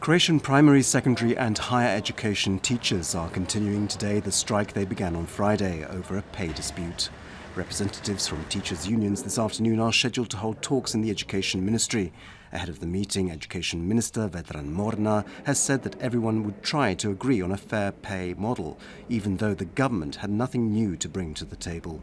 Croatian primary, secondary and higher education teachers are continuing today the strike they began on Friday over a pay dispute. Representatives from teachers' unions this afternoon are scheduled to hold talks in the Education Ministry. Ahead of the meeting, Education Minister Vedran Mornar has said that everyone would try to agree on a fair pay model, even though the government had nothing new to bring to the table.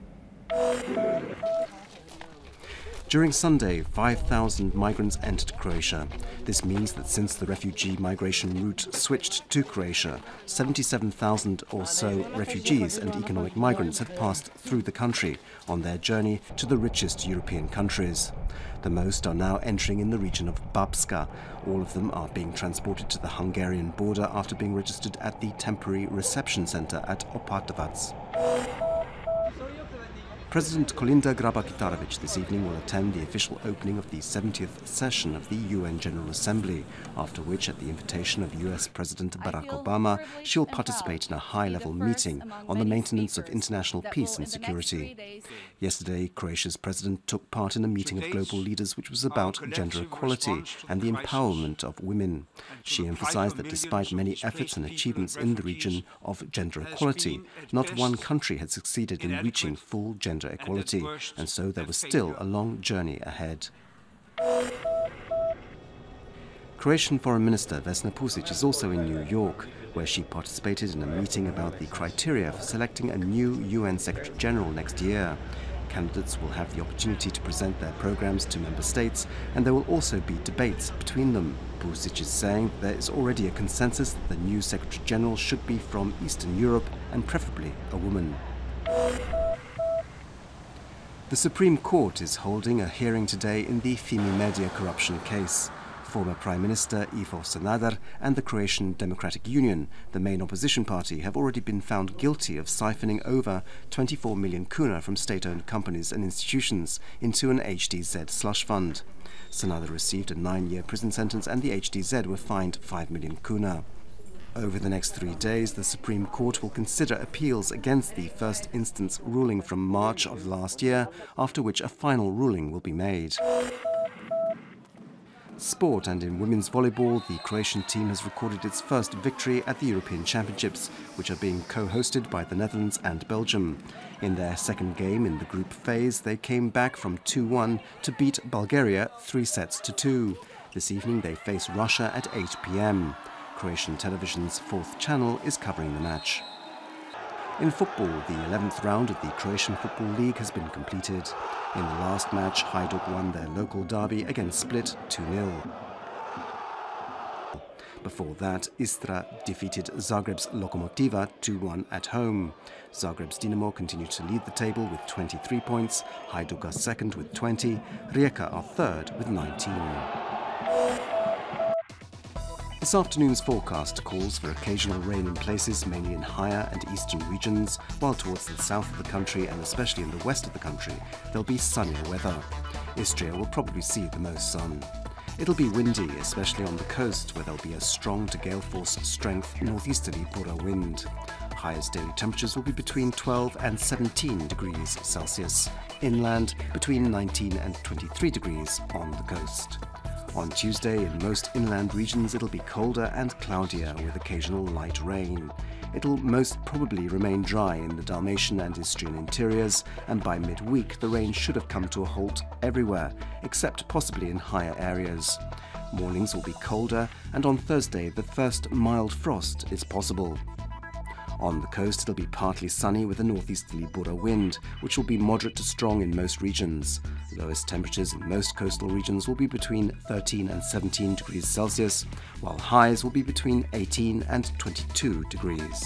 During Sunday, 5,000 migrants entered Croatia. This means that since the refugee migration route switched to Croatia, 77,000 or so refugees and economic migrants have passed through the country on their journey to the richest European countries. The most are now entering in the region of Babska. All of them are being transported to the Hungarian border after being registered at the temporary reception centre at Opatovac. President Kolinda Grabar-Kitarović this evening will attend the official opening of the 70th session of the UN General Assembly, after which, at the invitation of US President Barack Obama, she will participate in a high-level meeting on the maintenance of international peace and security. Yesterday, Croatia's president took part in a meeting of global leaders which was about gender equality and the empowerment of women. She emphasized that despite many efforts and achievements in the region of gender equality, not one country had succeeded in reaching full gender equality, and so there was still a long journey ahead. Croatian Foreign Minister Vesna Pusic is also in New York, where she participated in a meeting about the criteria for selecting a new UN Secretary General next year. Candidates will have the opportunity to present their programs to member states, and there will also be debates between them. Pusic is saying there is already a consensus that the new Secretary General should be from Eastern Europe and preferably a woman. The Supreme Court is holding a hearing today in the Fimi Media corruption case. Former Prime Minister Ivo Sanader and the Croatian Democratic Union, the main opposition party, have already been found guilty of siphoning over 24 million kuna from state-owned companies and institutions into an HDZ slush fund. Sanader received a 9-year prison sentence and the HDZ were fined 5 million kuna. Over the next 3 days, the Supreme Court will consider appeals against the first instance ruling from March of last year, after which a final ruling will be made. Sport, and in women's volleyball, the Croatian team has recorded its first victory at the European Championships, which are being co-hosted by the Netherlands and Belgium. In their second game in the group phase, they came back from 2-1 to beat Bulgaria 3-2. This evening they face Russia at 8 p.m. Croatian television's 4th channel is covering the match. In football, the 11th round of the Croatian Football League has been completed. In the last match, Hajduk won their local derby against Split 2-0. Before that, Istra defeated Zagreb's Lokomotiva 2-1 at home. Zagreb's Dinamo continued to lead the table with 23 points, Hajduk are second with 20, Rijeka are third with 19. This afternoon's forecast calls for occasional rain in places, mainly in higher and eastern regions, while towards the south of the country and especially in the west of the country, there'll be sunnier weather. Istria will probably see the most sun. It'll be windy, especially on the coast, where there'll be a strong to gale force strength northeasterly Bora wind. Highest daily temperatures will be between 12 and 17 degrees Celsius. Inland, between 19 and 23 degrees on the coast. On Tuesday, in most inland regions, it'll be colder and cloudier with occasional light rain. It'll most probably remain dry in the Dalmatian and Istrian interiors, and by midweek the rain should have come to a halt everywhere, except possibly in higher areas. Mornings will be colder, and on Thursday the first mild frost is possible. On the coast, it'll be partly sunny with a northeasterly Bora wind, which will be moderate to strong in most regions. Lowest temperatures in most coastal regions will be between 13 and 17 degrees Celsius, while highs will be between 18 and 22 degrees.